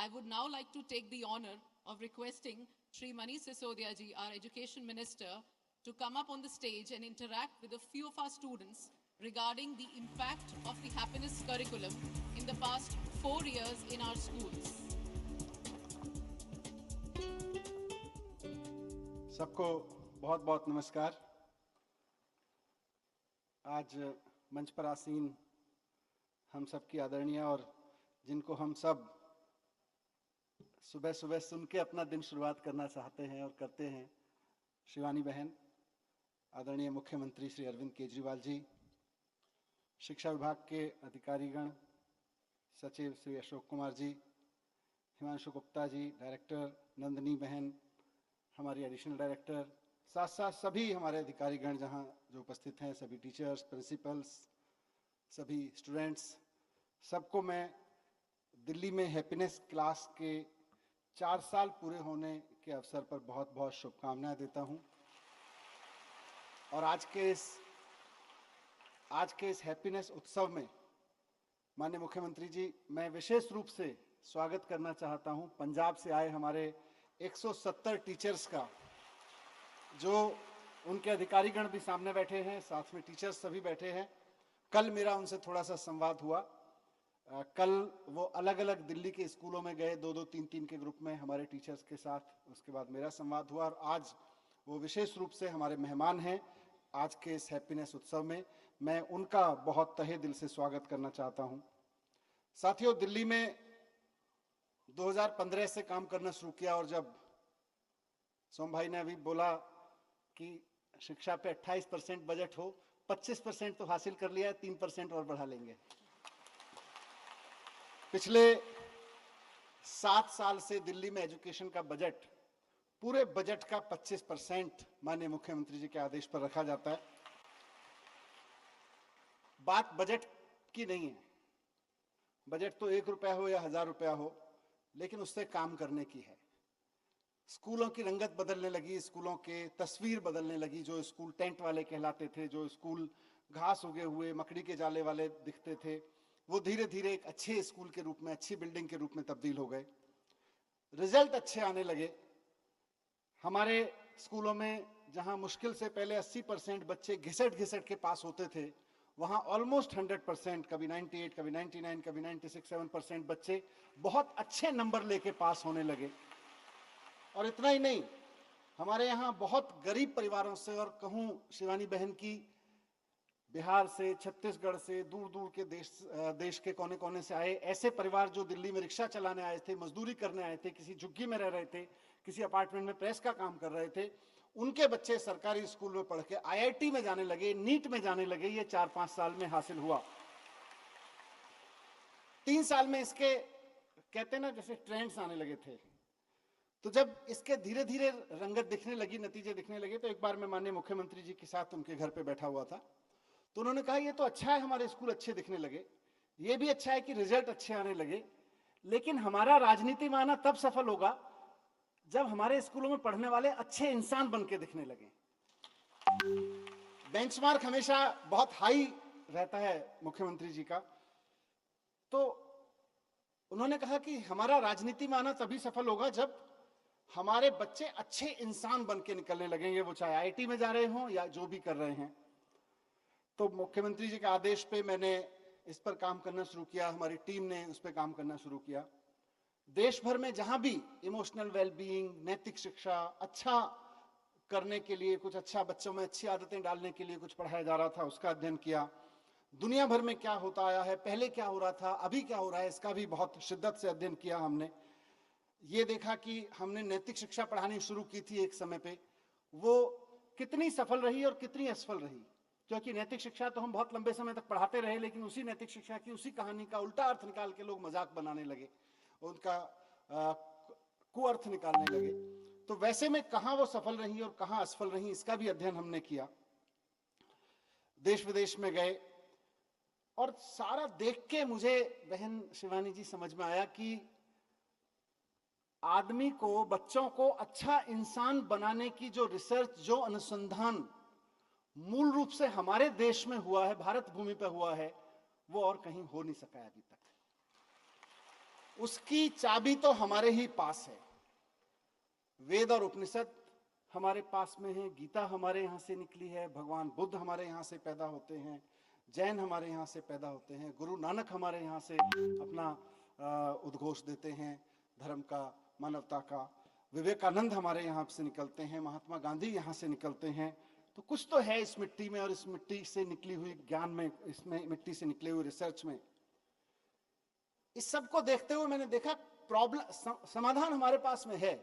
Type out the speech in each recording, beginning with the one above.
I would now like to take the honor of requesting Shri Manish Sisodia ji, our Education Minister, to come up on the stage and interact with a few of our students regarding the impact of the happiness curriculum in the past 4 years in our schools. सबको बहुत बहुत नमस्कार। आज मंच पर आसीन हम सब की आदरणीय और जिनको हम सब सुबह सुबह सुन के अपना दिन शुरुआत करना चाहते हैं और करते हैं, शिवानी बहन, आदरणीय मुख्यमंत्री श्री अरविंद केजरीवाल जी, शिक्षा विभाग के अधिकारीगण, सचिव श्री अशोक कुमार जी, हिमांशु गुप्ता जी, डायरेक्टर नंदिनी बहन, हमारी एडिशनल डायरेक्टर, साथ साथ सभी हमारे अधिकारीगण जहां जो उपस्थित हैं, सभी टीचर्स, प्रिंसिपल्स, सभी स्टूडेंट्स, सबको मैं दिल्ली में हैप्पीनेस क्लास के 4 साल पूरे होने के अवसर पर बहुत बहुत शुभकामनाएं देता हूं। और आज के इस हैप्पीनेस उत्सव में माननीय मुख्यमंत्री जी, मैं विशेष रूप से स्वागत करना चाहता हूं पंजाब से आए हमारे 170 टीचर्स का, जो उनके अधिकारीगण भी सामने बैठे हैं, साथ में टीचर्स सभी बैठे हैं। कल मेरा उनसे थोड़ा सा संवाद हुआ। कल वो अलग अलग दिल्ली के स्कूलों में गए, 2-2, 3-3 के ग्रुप में हमारे टीचर्स के साथ। उसके बाद मेरा संवाद हुआ और आज वो विशेष रूप से हमारे मेहमान हैं आज के इस हैप्पीनेस उत्सव में। मैं उनका बहुत तहे दिल से स्वागत करना चाहता हूं। साथियों, दिल्ली में 2015 से काम करना शुरू किया और जब सोम भाई ने अभी बोला कि शिक्षा पे 28% बजट हो, 25% तो हासिल कर लिया है, 3% और बढ़ा लेंगे। पिछले 7 साल से दिल्ली में एजुकेशन का बजट, पूरे बजट का 25% माननीय मुख्यमंत्री जी के आदेश पर रखा जाता है। बात बजट की नहीं है, बजट तो 1 रुपया हो या 1000 रुपया हो, लेकिन उससे काम करने की है। स्कूलों की रंगत बदलने लगी, स्कूलों के तस्वीर बदलने लगी। जो स्कूल टेंट वाले कहलाते थे, जो स्कूल घास उगे हुए मकड़ी के जाले वाले दिखते थे, वो धीरे धीरे एक अच्छे स्कूल के रूप में, अच्छी बिल्डिंग के रूप में तब्दील हो गए। रिजल्ट अच्छे आने लगे। हमारे स्कूलों में जहां मुश्किल से पहले 80% बच्चे घिसट के पास होते थे, वहां ऑलमोस्ट 100%, कभी 98, कभी 99, कभी 96-7% बच्चे बहुत अच्छे नंबर लेके पास होने लगे। और इतना ही नहीं, हमारे यहाँ बहुत गरीब परिवारों से, और कहूँ शिवानी बहन की बिहार से, छत्तीसगढ़ से, दूर दूर के देश के कोने कोने से आए ऐसे परिवार जो दिल्ली में रिक्शा चलाने आए थे, मजदूरी करने आए थे, किसी झुग्गी में रह रहे थे, किसी अपार्टमेंट में प्रेस का काम कर रहे थे, उनके बच्चे सरकारी स्कूल में पढ़ के IIT में जाने लगे, नीट में जाने लगे। ये 4-5 साल में हासिल हुआ। 3 साल में इसके कहते ना जैसे ट्रेंड्स आने लगे थे। तो जब इसके धीरे धीरे रंगत दिखने लगी, नतीजे दिखने लगे, तो एक बार मैं माननीय मुख्यमंत्री जी के साथ उनके घर पे बैठा हुआ था, तो उन्होंने कहा ये तो अच्छा है, हमारे स्कूल अच्छे दिखने लगे, ये भी अच्छा है कि रिजल्ट अच्छे आने लगे, लेकिन हमारा राजनीति में आना तब सफल होगा जब हमारे स्कूलों में पढ़ने वाले अच्छे इंसान बन के दिखने लगे। बेंचमार्क हमेशा बहुत हाई रहता है मुख्यमंत्री जी का, तो उन्होंने कहा कि हमारा राजनीति में आना तभी सफल होगा जब हमारे बच्चे अच्छे इंसान बन के निकलने लगेंगे, वो चाहे IIT में जा रहे हों या जो भी कर रहे हैं। तो मुख्यमंत्री जी के आदेश पे मैंने इस पर काम करना शुरू किया, हमारी टीम ने उस पर काम करना शुरू किया। देश भर में जहां भी इमोशनल वेलबीइंग, नैतिक शिक्षा, अच्छा करने के लिए, कुछ अच्छा बच्चों में अच्छी आदतें डालने के लिए कुछ पढ़ाया जा रहा था, उसका अध्ययन किया। दुनिया भर में क्या होता आया है, पहले क्या हो रहा था, अभी क्या हो रहा है, इसका भी बहुत शिद्दत से अध्ययन किया हमने। ये देखा कि हमने नैतिक शिक्षा पढ़ानी शुरू की थी एक समय पे, वो कितनी सफल रही और कितनी असफल रही। क्योंकि नैतिक शिक्षा तो हम बहुत लंबे समय तक पढ़ाते रहे, लेकिन उसी नैतिक शिक्षा की उसी कहानी का उल्टा अर्थ निकाल के लोग मजाक बनाने लगे, उनका कुअर्थ निकालने लगे। तो वैसे में कहां वो सफल रही और कहां असफल रही, इसका भी अध्ययन हमने किया। देश विदेश में गए और सारा देख के मुझे बहन शिवानी जी समझ में आया कि आदमी को, बच्चों को अच्छा इंसान बनाने की जो रिसर्च, जो अनुसंधान मूल रूप से हमारे देश में हुआ है, भारत भूमि पर हुआ है, वो और कहीं हो नहीं सका है अभी तक। उसकी चाबी तो हमारे ही पास है। वेद और उपनिषद हमारे पास में है, गीता हमारे यहाँ से निकली है, भगवान बुद्ध हमारे यहाँ से पैदा होते हैं, जैन हमारे यहाँ से पैदा होते हैं, गुरु नानक हमारे यहाँ से अपना उद्घोष देते हैं धर्म का, मानवता का, विवेकानंद हमारे यहाँ से निकलते हैं, महात्मा गांधी यहाँ से निकलते हैं। तो कुछ तो है इस मिट्टी में और इस मिट्टी से निकली हुई ज्ञान में, इसमें मिट्टी से निकले हुए रिसर्च में। इस सब को देखते हुए मैंने देखा प्रॉब्लम, समाधान हमारे पास में है,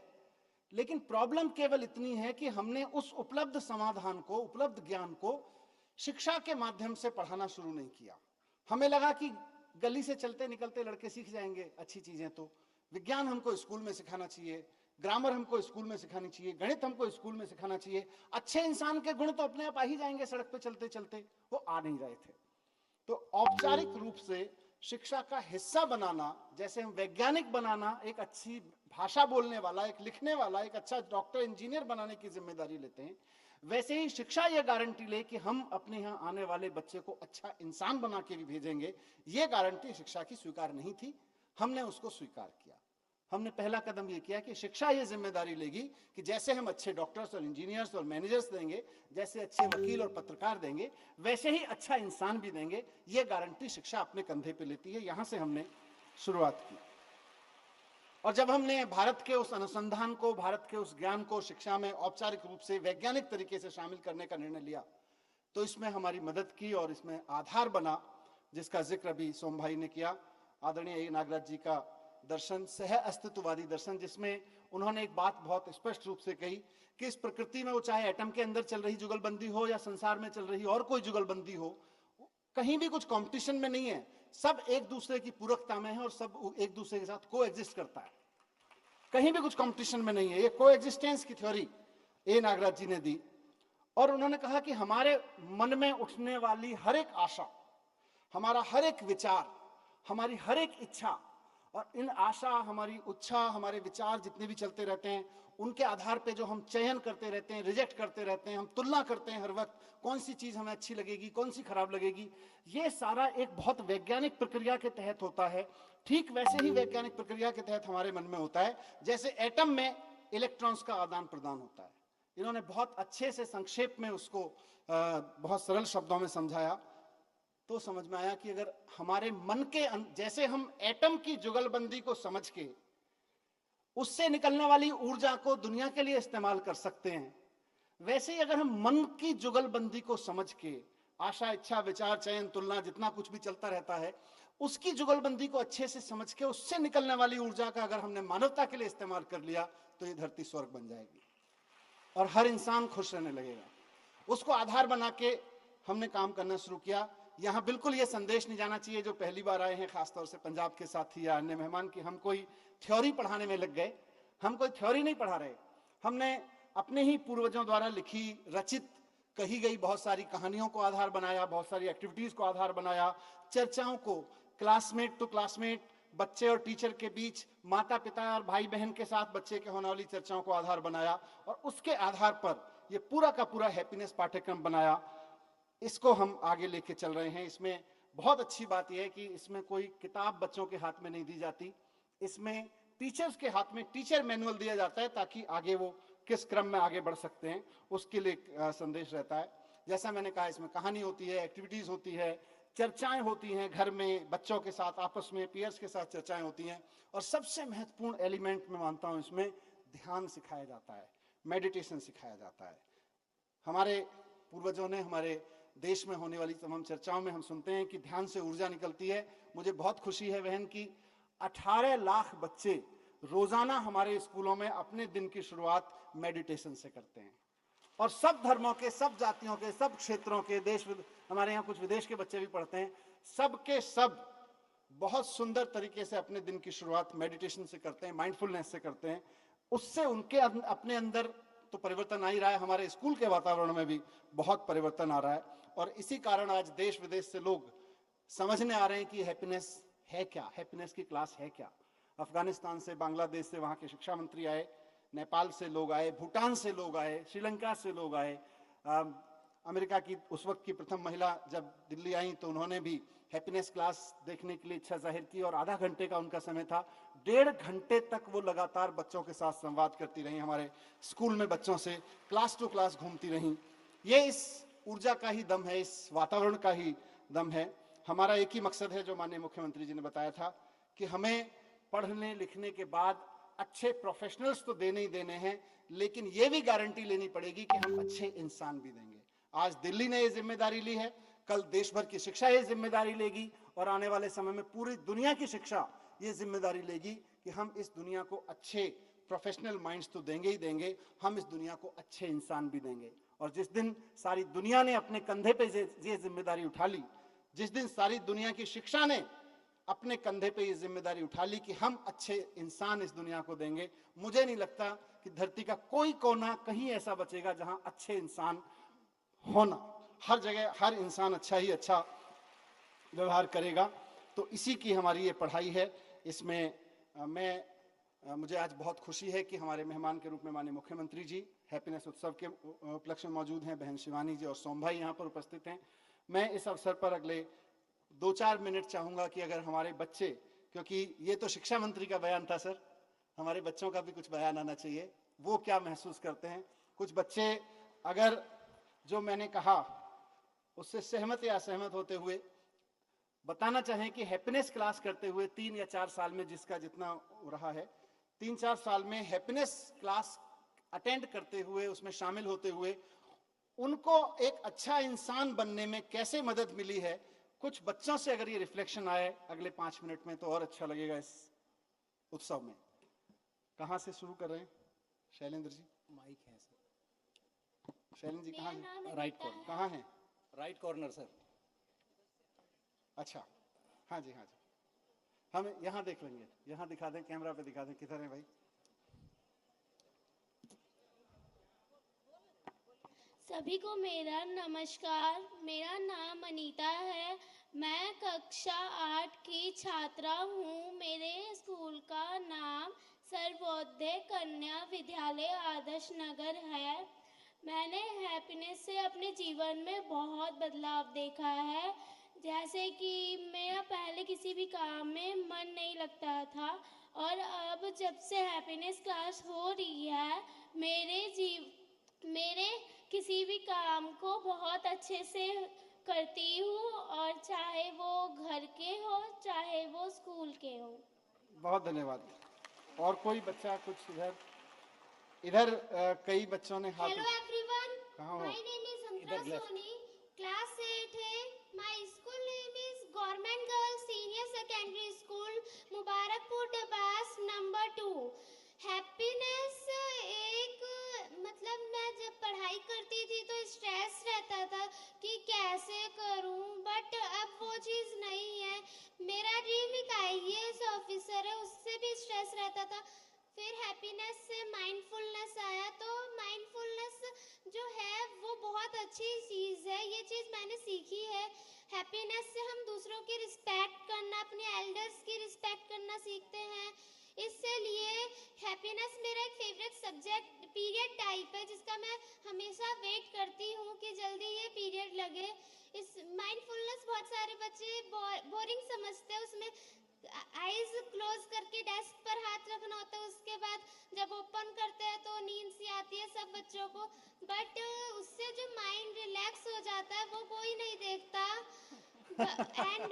लेकिन प्रॉब्लम केवल इतनी है कि हमने उस उपलब्ध समाधान को, उपलब्ध ज्ञान को शिक्षा के माध्यम से पढ़ाना शुरू नहीं किया। हमें लगा कि गली से चलते निकलते लड़के सीख जाएंगे अच्छी चीजें, तो विज्ञान हमको स्कूल में सिखाना चाहिए, ग्रामर हमको स्कूल में सिखानी चाहिए, गणित हमको स्कूल में सिखाना चाहिए। अच्छे इंसान के गुण तो अपने आप आ ही जाएंगे सड़क पे चलते चलते, वो आ नहीं रहे थे। तो औपचारिक रूप से शिक्षा का हिस्सा बनाना, जैसे हम वैज्ञानिक बनाना, एक अच्छी भाषा बोलने वाला, एक लिखने वाला, एक अच्छा डॉक्टर इंजीनियर बनाने की जिम्मेदारी लेते हैं, वैसे ही शिक्षा ये गारंटी ले कि हम अपने यहाँ आने वाले बच्चे को अच्छा इंसान बना के भी भेजेंगे। ये गारंटी शिक्षा की स्वीकार नहीं थी, हमने उसको स्वीकार किया। हमने पहला कदम ये किया कि शिक्षा ये जिम्मेदारी लेगी कि जैसे हम अच्छे डॉक्टर्स और इंजीनियर्स और मैनेजर्स देंगे, जैसे अच्छे वकील और पत्रकार देंगे, वैसे ही अच्छा इंसान भी देंगे। ये गारंटी शिक्षा अपने कंधे पे लेती है। यहां से हमने शुरुआत की। और जब हमने भारत के उस अनुसंधान को, भारत के उस ज्ञान को शिक्षा में औपचारिक रूप से वैज्ञानिक तरीके से शामिल करने का निर्णय लिया, तो इसमें हमारी मदद की और इसमें आधार बना, जिसका जिक्र अभी सोम भाई ने किया, आदरणीय नागराज जी का दर्शन, सह अस्तित्ववादी दर्शन, जिसमें उन्होंने एक बात बहुत स्पष्ट रूप से कही कि इस प्रकृति में, वो चाहे एटम के अंदर चल रही जुगलबंदी हो या संसार में चल रही और कोई जुगलबंदी हो, कहीं भी कुछ कंपटीशन में नहीं है, सब एक दूसरे की पूरकता में है और सब एक दूसरे के साथ को एग्जिस्ट करता है। कहीं भी कुछ कंपटीशन में नहीं है। ये को एग्जिस्टेंस की थ्योरी ए नागराज जी ने दी। और उन्होंने कहा कि हमारे मन में उठने वाली हर एक आशा, हमारा हर एक विचार, हमारी हर एक इच्छा, और इन आशा, हमारी इच्छा, हमारे विचार जितने भी चलते रहते हैं, उनके आधार पे जो हम चयन करते रहते हैं, रिजेक्ट करते रहते हैं, हम तुलना करते हैं हर वक्त, कौन सी चीज हमें अच्छी लगेगी, कौन सी खराब लगेगी, ये सारा एक बहुत वैज्ञानिक प्रक्रिया के तहत होता है। ठीक वैसे ही वैज्ञानिक प्रक्रिया के तहत हमारे मन में होता है, जैसे एटम में इलेक्ट्रॉन्स का आदान प्रदान होता है। इन्होंने बहुत अच्छे से संक्षेप में उसको बहुत सरल शब्दों में समझाया, तो समझ में आया कि अगर हमारे मन के जैसे हम एटम की जुगलबंदी को समझ के उससे निकलने वाली ऊर्जा को दुनिया के लिए इस्तेमाल कर सकते हैं, वैसे ही अगर हम मन की जुगलबंदी को समझ के, आशा, इच्छा, विचार, चयन, तुलना, जितना कुछ भी चलता रहता है, उसकी जुगलबंदी को अच्छे से समझ के उससे निकलने वाली ऊर्जा का अगर हमने मानवता के लिए इस्तेमाल कर लिया, तो ये धरती स्वर्ग बन जाएगी और हर इंसान खुश रहने लगेगा। उसको आधार बना के हमने काम करना शुरू किया। यहाँ बिल्कुल ये संदेश नहीं जाना चाहिए जो पहली बार आए हैं, खासतौर से पंजाब के साथी या अन्य मेहमान, कि हम कोई थ्योरी पढ़ाने में लग गए। हम कोई थ्योरी नहीं पढ़ा रहे। हमने अपने ही पूर्वजों द्वारा लिखी, रचित, कही गई बहुत सारी कहानियों को आधार बनाया, बहुत सारी एक्टिविटीज को आधार बनाया, चर्चाओं को क्लासमेट टू क्लासमेट, बच्चे और टीचर के बीच, माता पिता और भाई बहन के साथ बच्चे के होने वाली चर्चाओं को आधार बनाया और उसके आधार पर ये पूरा का पूरा हैप्पीनेस पाठ्यक्रम बनाया। इसको हम आगे लेके चल रहे हैं। इसमें बहुत अच्छी बात यह है कि इसमें कोई किताब बच्चों के हाथ में नहीं दी जाती, इसमें टीचर्स के हाथ में टीचर मैनुअल दिया जाता है ताकि आगे वो किस क्रम में आगे बढ़ सकते हैं उसके लिए संदेश रहता है। जैसा मैंने कहा, इसमें कहानी होती है, एक्टिविटीज होती है, चर्चाएं होती हैं, घर में बच्चों के साथ, आपस में पीयर्स के साथ चर्चाएं होती हैं, और सबसे महत्वपूर्ण एलिमेंट मैं मानता हूं इसमें ध्यान सिखाया जाता है, मेडिटेशन सिखाया जाता है। हमारे पूर्वजों ने, हमारे देश में होने वाली तमाम चर्चाओं में हम सुनते हैं कि ध्यान से ऊर्जा निकलती है। मुझे बहुत खुशी है बहन कि 18 लाख बच्चे रोजाना हमारे स्कूलों में अपने दिन की शुरुआत मेडिटेशन से करते हैं, और सब धर्मों के, सब जातियों के, सब क्षेत्रों के, देश, हमारे यहाँ कुछ विदेश के बच्चे भी पढ़ते हैं, सब के सब बहुत सुंदर तरीके से अपने दिन की शुरुआत मेडिटेशन से करते हैं, माइंडफुलनेस से करते हैं। उससे उनके अपने अंदर तो परिवर्तन आ ही रहा है, हमारे स्कूल के वातावरण में भी बहुत परिवर्तन आ रहा है, और इसी कारण आज देश विदेश से लोग समझने आ रहे हैं कि हैप्पीनेस है क्या, हैप्पीनेस की क्लास है क्या। अफगानिस्तान से, बांग्लादेश से वहाँ के शिक्षा मंत्री आए, नेपाल से लोग आए, भूटान से लोग आए, श्रीलंका से लोग आए। अमेरिका की उस वक्त की प्रथम महिला जब दिल्ली आई तो उन्होंने भी हैप्पीनेस क्लास देखने के लिए इच्छा जाहिर की, और आधा घंटे का उनका समय था। 1.5 घंटे तक वो लगातार बच्चों के साथ संवाद करती रही, हमारे स्कूल में बच्चों से क्लास टू क्लास घूमती रही। ये इस ऊर्जा का ही दम है, इस वातावरण का ही दम है। हमारा एक ही मकसद है जो माननीय मुख्यमंत्री जी ने बताया था कि हमें पढ़ने लिखने के बाद अच्छे प्रोफेशनल्स तो देने ही देने हैं, लेकिन ये भी गारंटी लेनी पड़ेगी कि हम अच्छे इंसान भी देंगे। आज दिल्ली ने ये जिम्मेदारी ली है, कल देश भर की शिक्षा ये जिम्मेदारी लेगी और आने वाले समय में पूरी दुनिया की शिक्षा ये जिम्मेदारी लेगी कि हम इस दुनिया को अच्छे प्रोफेशनल माइंड्स तो देंगे ही देंगे, हम इस दुनिया को अच्छे इंसान भी देंगे। और जिस दिन सारी दुनिया ने अपने कंधे पे ये जिम्मेदारी उठा ली, जिस दिन सारी दुनिया की शिक्षा ने अपने कंधे पे ये जिम्मेदारी उठा ली कि हम अच्छे इंसान इस दुनिया को देंगे, मुझे नहीं लगता कि धरती का कोई कोना कहीं ऐसा बचेगा जहां अच्छे इंसान होना। हर जगह हर इंसान अच्छा ही अच्छा व्यवहार करेगा। तो इसी की हमारी ये पढ़ाई है। इसमें मुझे आज बहुत खुशी है कि हमारे मेहमान के रूप में माननीय मुख्यमंत्री जी हैप्पीनेस उत्सव के उपलक्ष्य में मौजूद हैं, बहन शिवानी जी और सोम भाई यहाँ पर उपस्थित हैं। मैं इस अवसर पर अगले 2-4 मिनट चाहूंगा कि अगर हमारे बच्चे, क्योंकि ये तो शिक्षा मंत्री का बयान था सर, हमारे बच्चों का भी कुछ बयान आना चाहिए, वो क्या महसूस करते हैं। कुछ बच्चे अगर जो मैंने कहा उससे सहमत या असहमत होते हुए बताना चाहें कि हैप्पीनेस क्लास करते हुए 3 या 4 साल में, जिसका जितना रहा है, 3-4 साल में हैप्पीनेस क्लास अटेंड करते हुए, उसमें शामिल होते हुए उनको एक अच्छा इंसान बनने में कैसे मदद मिली है, कुछ बच्चों से अगर ये रिफ्लेक्शन आए अगले 5 मिनट में तो और अच्छा लगेगा इस उत्सव में। कहां से शुरू कर रहे हैं? शैलेंद्र जी माइक है सर। शैलेंद्र जी कहाँ हैं? Right corner. कहाँ हैं? Right corner sir. अच्छा, हाँ जी हाँ जी, हम यहाँ देख लेंगे, यहाँ दिखा दें, कैमरा पे दिखा दें, किधर है भाई? सभी को मेरा नमस्कार। मेरा नाम अनीता है। मैं कक्षा 8 की छात्रा हूँ। मेरे स्कूल का नाम सर्वोदय कन्या विद्यालय आदर्श नगर है। मैंने हैप्पीनेस से अपने जीवन में बहुत बदलाव देखा है। जैसे कि मेरा पहले किसी भी काम में मन नहीं लगता था और अब जब से हैप्पीनेस क्लास हो रही है, मेरे किसी भी काम को बहुत अच्छे से करती हूँ, और चाहे वो घर के हो चाहे वो स्कूल के हो। बहुत धन्यवाद। और कोई बच्चा कुछ इधर कई बच्चों ने हाथ। हेलो एवरीवन, कहाँ हो? My name is Antara Soni, class 8 है। My school name is government girls senior secondary school Mubarakpur Dabas number 2। Happiness एक मैं जब पढ़ाई करती थी तो स्ट्रेस रहता था कि कैसे करूं, बट अब वो चीज़ नहीं है। मेरा ड्रीम एक IAS ऑफिसर है, उससे भी स्ट्रेस रहता था। फिर हैप्पीनेस से माइंडफुलनेस आया, तो माइंडफुलनेस जो है वो बहुत अच्छी चीज़ है। ये चीज़ मैंने सीखी है। हैप्पीनेस से हम दूसरों की रिस्पेक्ट करना, अपने एल्डर्स की रिस्पेक्ट करना सीखते हैं। इससे लिए हैप्पीनेस मेरा एक फेवरेट सब्जेक्ट पीरियड टाइप है, जिसका मैं हमेशा वेट करती हूँ कि जल्दी ये पीरियड लगे। इस माइंडफुलनेस बहुत सारे बच्चे बोरिंग समझते हैं। उसमें आईज क्लोज करके डेस्क पर हाथ रखना होता है, उसके बाद जब ओपन करते हैं तो नींद सी आती है सब बच्चों को, बट उससे जो माइंड रिलैक्स हो जाता है वो कोई नहीं देखता। एंड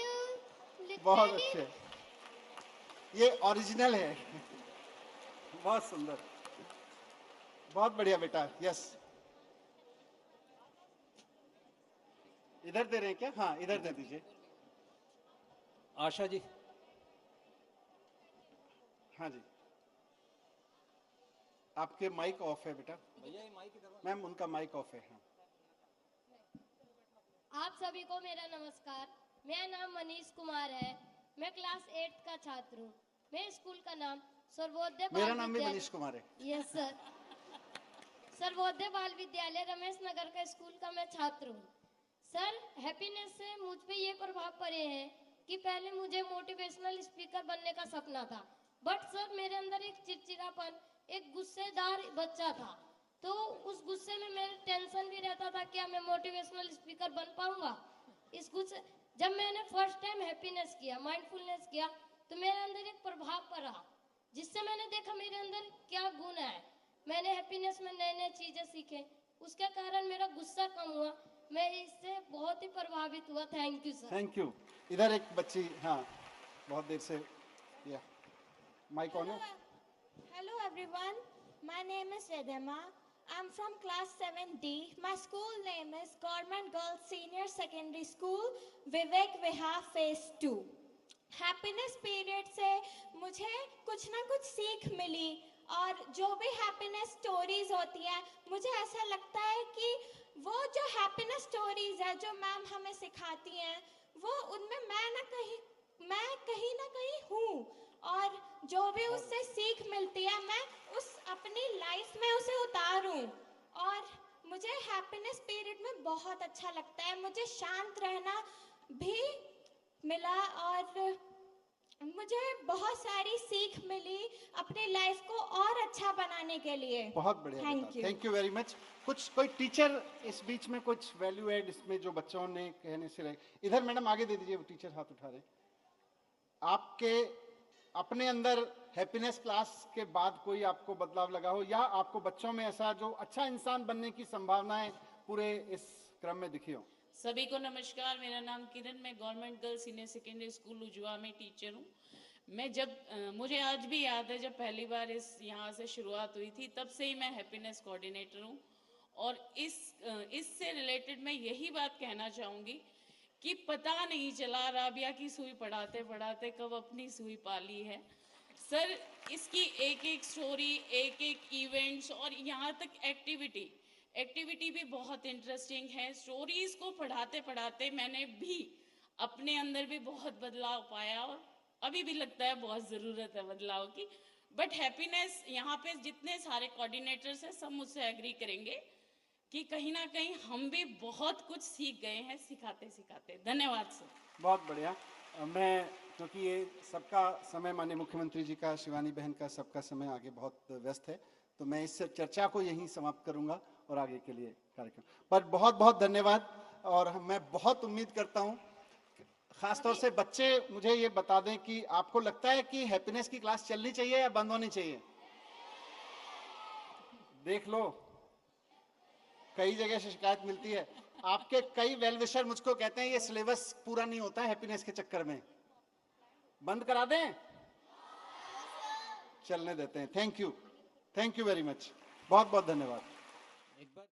बहुत अच्छे, ये ओरिजिनल है। बहुत सुंदर, बहुत बढ़िया बेटा। यस, इधर दे रहे हैं क्या? हाँ इधर दे दीजिए। आशा जी। हाँ जी, आपके माइक ऑफ है बेटा। भैया ये माइक इधर। मैम उनका माइक ऑफ है। हाँ। आप सभी को मेरा नमस्कार। मेरा नाम मनीष कुमार है। मैं क्लास 8 का छात्र हूँ। मेरे स्कूल का नाम सर्वोदय बाल मेरा नाम भी विद्यालय। मनीष कुमार है। Yes sir. सर्वोदय बाल विद्यालय रमेश नगर का स्कूल का मैं छात्र हूँ। सर, हैप्पीनेस से मुझ पे ये प्रभाव पड़े हैं कि पहले मुझे मोटिवेशनल स्पीकर बनने का सपना था, बट सर मेरे अंदर एक चिड़चिड़ापन, एक गुस्सेदार बच्चा था, तो उस गुस्से में मेरे टेंशन भी रहता था क्या मैं मोटिवेशनल स्पीकर बन पाऊंगा। इस गुस्से जब मैंने फर्स्ट टाइम हैप्पीनेस किया, माइंडफुलनेस किया, तो मेरे अंदर एक प्रभाव पड़ा जिससे मैंने देखा मेरे अंदर क्या गुण है। मैंने हैप्पीनेस में नए नए चीजें सीखे, उसके कारण मेरा गुस्सा कम हुआ, मैं इससे बहुत ही प्रभावित हुआ। Thank you sir. Thank you. इधर एक बच्ची, हाँ, बहुत देर से, या माइक ऑन है। Hello everyone, my name is Edema. I'm from class 7D. My school name is Government Girls Senior Secondary School, Vivek Vihar Phase 2. Happiness period से मुझे कुछ ना कुछ सीख मिली, और जो भी हैप्पीनेस स्टोरीज होती है, मुझे ऐसा लगता है कि वो जो हैप्पीनेस स्टोरीज है जो मैम हमें सिखाती हैं, वो उनमें मैं कहीं ना कहीं हूँ, और जो भी उससे सीख मिलती है मैं उस अपनी लाइफ में उसे उतारूं। और मुझे हैप्पीनेस पीरियड में बहुत अच्छा लगता है, मुझे शांत रहना भी मिला, और मुझे बहुत सारी सीख मिली अपनी लाइफ को और अच्छा बनाने के लिए। बहुत बढ़िया, thank you. Thank you very much. कुछ कोई टीचर इस बीच में कुछ वैल्यू एड इसमें जो बच्चों ने कहने से रहे, इधर मैडम आगे दे दीजिए, वो टीचर हाथ उठा रहे। आपके अपने अंदर हैप्पीनेस क्लास के बाद कोई आपको बदलाव लगा हो, या आपको बच्चों में ऐसा जो अच्छा इंसान बनने की संभावनाएं पूरे इस क्रम में दिखी हो? सभी को नमस्कार, मेरा नाम किरण, मैं government girls senior secondary school Ujua में टीचर हूँ। मैं मुझे आज भी याद है जब पहली बार यहाँ से शुरुआत हुई थी, तब से ही मैं हैप्पीनेस कोऑर्डिनेटर हूँ। और इससे रिलेटेड मैं यही बात कहना चाहूँगी कि पता नहीं चला राबिया की सुई पढ़ाते पढ़ाते कब अपनी सुई पाली है। सर, इसकी एक एक स्टोरी, एक एक इवेंट्स, और यहाँ तक एक्टिविटी भी बहुत इंटरेस्टिंग है। स्टोरीज को पढ़ाते पढ़ाते मैंने भी अपने अंदर भी बहुत बदलाव पाया, और अभी भी लगता है बहुत ज़रूरत है बदलाव की। बट हैप्पीनेस, यहाँ पे जितने सारे कोऑर्डिनेटर्स हैं सब मुझसे एग्री करेंगे कि कहीं ना कहीं हम भी बहुत कुछ सीख गए हैं सिखाते सिखाते। धन्यवाद सर। बहुत बढ़िया। मैं, क्योंकि ये सबका समय, माननीय मुख्यमंत्री जी का, शिवानी बहन का, सबका समय आगे बहुत व्यस्त है, तो मैं इस चर्चा को यहीं समाप्त करूंगा और आगे के लिए कार्यक्रम पर बहुत बहुत धन्यवाद। और मैं बहुत उम्मीद करता हूं, खासतौर से बच्चे मुझे ये बता दें कि आपको लगता है कि हैप्पीनेस की क्लास चलनी चाहिए या बंद होनी चाहिए? देख लो, कई जगह से शिकायत मिलती है। आपके कई वेल विशर मुझको कहते हैं ये सिलेबस पूरा नहीं होता है हैप्पीनेस के चक्कर में, बंद करा दें? चलने देते हैं। थैंक यू वेरी मच, बहुत बहुत धन्यवाद। एक बार